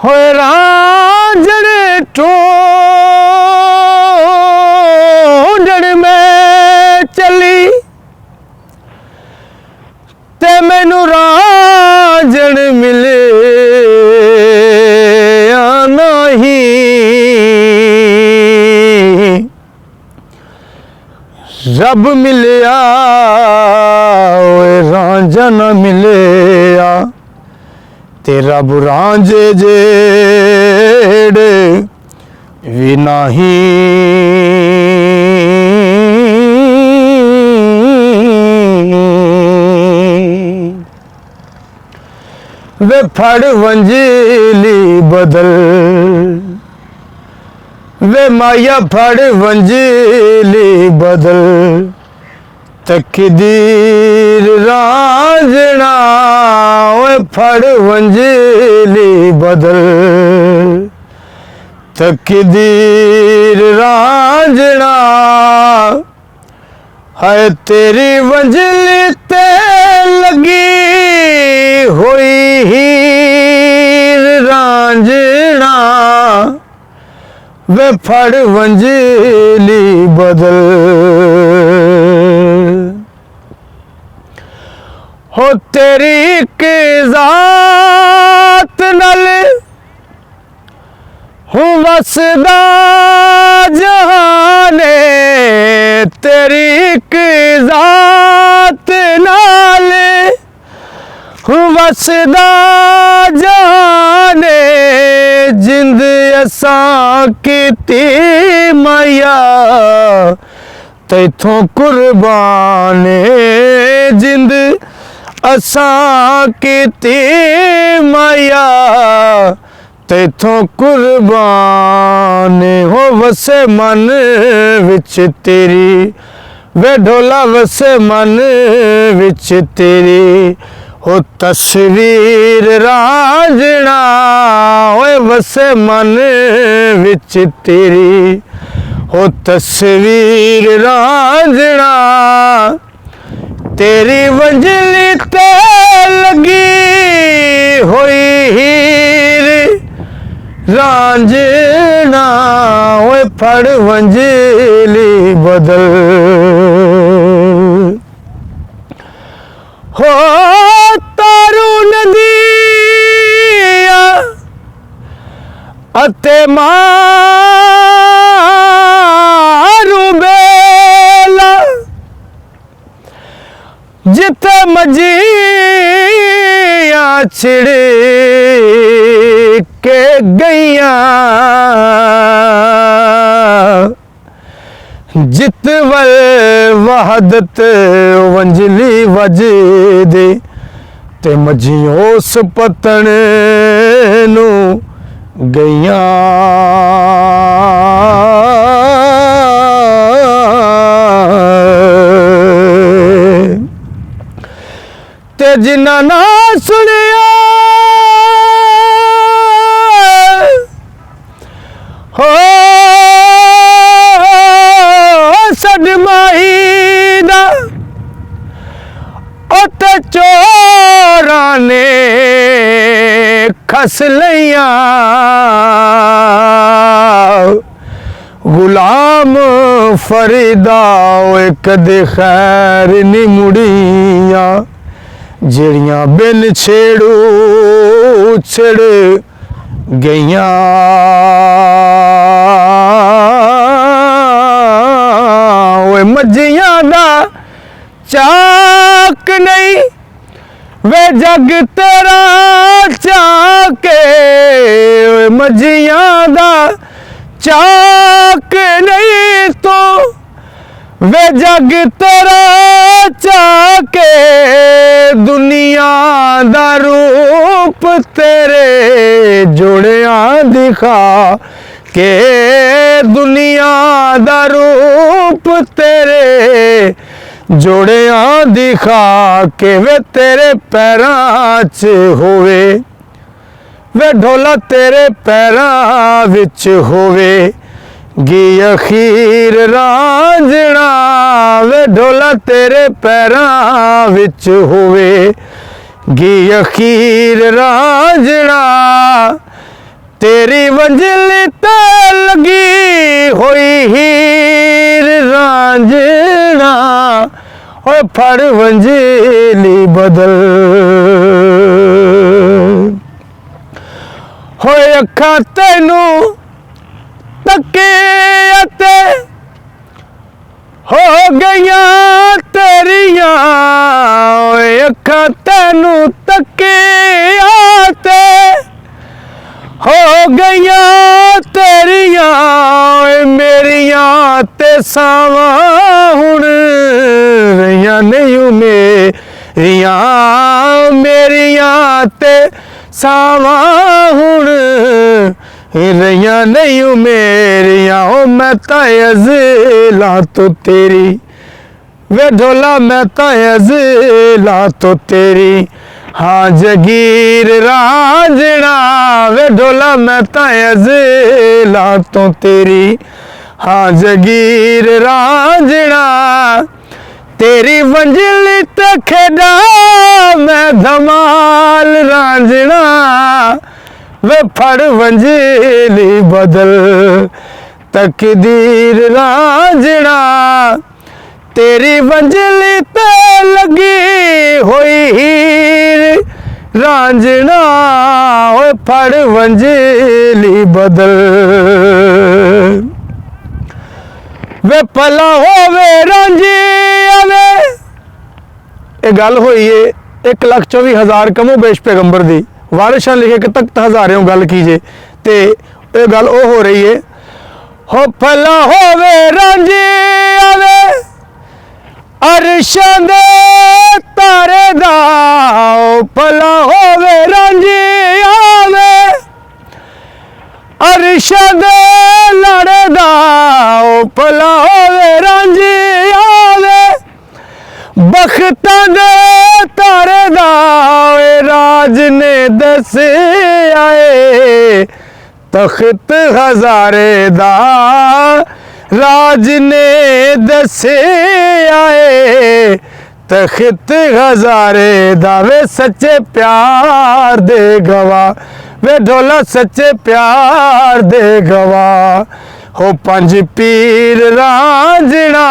होए रांझण ढूंढण में चली ते मैनू रांझण मिले नहीं, रब मिलिया ओए रांझा न मिलिया ते रब रांझे जेड़े भी नहीं। वे फड़ वंजीली बदल वे माया फड़ वंजीली बदल तकदीर रांझणा वे फड़ वंजीली बदल तकदीर रांझणा है तेरी वंजली ते लगी हुई हीर रांझणा वे फड़ वंजीली बदल हो तेरी एक जात नल हूँ वसदा जहाने तेरी एक जात नाल हूँ वसदा जहाने जिंद असां कीती माया तैथों कुर्बाने जिंद असां कीती माया तैथों कुर्बाने हो वसे मन विच तेरी वे ढोला वसे मन विच तेरी हो तस्वीर रांझणा ओए वसे मन विच तेरी हो तस्वीर रांझणा तेरी वंजली ते लगी हुई हीर रांझणा ओए फड़ वंजली बदल हो तारू नदिया अते मारू बेला जिते मजिया छिड़ के गईया जित वल वहदत वंजली वजदे ते मजियों उस पतन नू गईया ते जिन्ना ना सुनिया हो सदमाही दा उते चोरां ने खस लिया गुलाम फरीदा कदे खैर नी मुड़िया जिड़ियां बिन छेड़ू छिड़ गईया मजियां दा चाक नहीं वे जग तेरा चाके मजियां दा चाक नहीं तो वे जग तेरा चाके दुनिया दा रूप तेरे जोड़िया दिखा के दुनिया दा रूप तेरे जोड़िया दिखा के वे तेरे पैरां च होवे वे ढोला तेरे पैरां विच होवे गी अखीर रांझणा वे ढोला तेरे पैरां विच होवे गी अखीर रांझणा तेरी वंजली ते लगी होई हीर रांझना ओए फड़ वंजली बदल होए अखा तेनू तके ते हो गईया तेरिया ओए अखा तेनू तके ते हो गईया तेरिया मेरिया ते सावा हुण रहिया नहीं मेरिया मेरिया ते सावा हुण रहिया नहीं मेरिया ओ मैं तायज़ला तो तेरी वे ढोला मैं तायज़ला तो तेरी हाँ जगीर रांझना वे ढोला मैं तायज़ला तो तेरी हाँ जगीर रांझना तेरी वंजली ते खेड़ा मैं धमाल रांझना वे फड़ वंजली बदल तकदीर रांझना तेरी वंजली ते लगी होई हीर रांझना ओए फड़ वंजली बदल वे भला होवे रांझे आवे ये गल होई है 1,24,000 कमो बेश पैगंबर दी वारिशां लिखे कि तख्त हज़ारों गल कीजे ते ये गल ओ हो रही है हो भला होवे रांझे आवे अरशां दे तारे दा भला होवे रांझे आवे अरशां दे लाड़े दा भला होवे रांझे आवे बख्तां दे तारे दा राज ने दसे आए तख्त हज़ारे दा राज ने दसे आए तख्त हज़ारे दा वे सच्चे प्यार दे गवाह वे ढोला सच्चे प्यार दे गवाह हो पंज पीर रांझना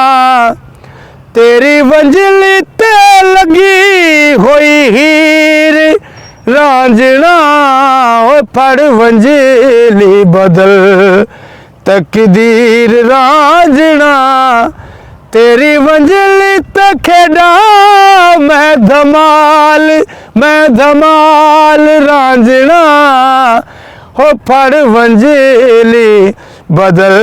तेरी वंजली ते लगी होई हीर रांझना ओ फड़ वंजली बदल तकदीर रांझना तेरी वंजली ते खेड़ा मैं धमाल रांझना हो फड़ वंजली बदल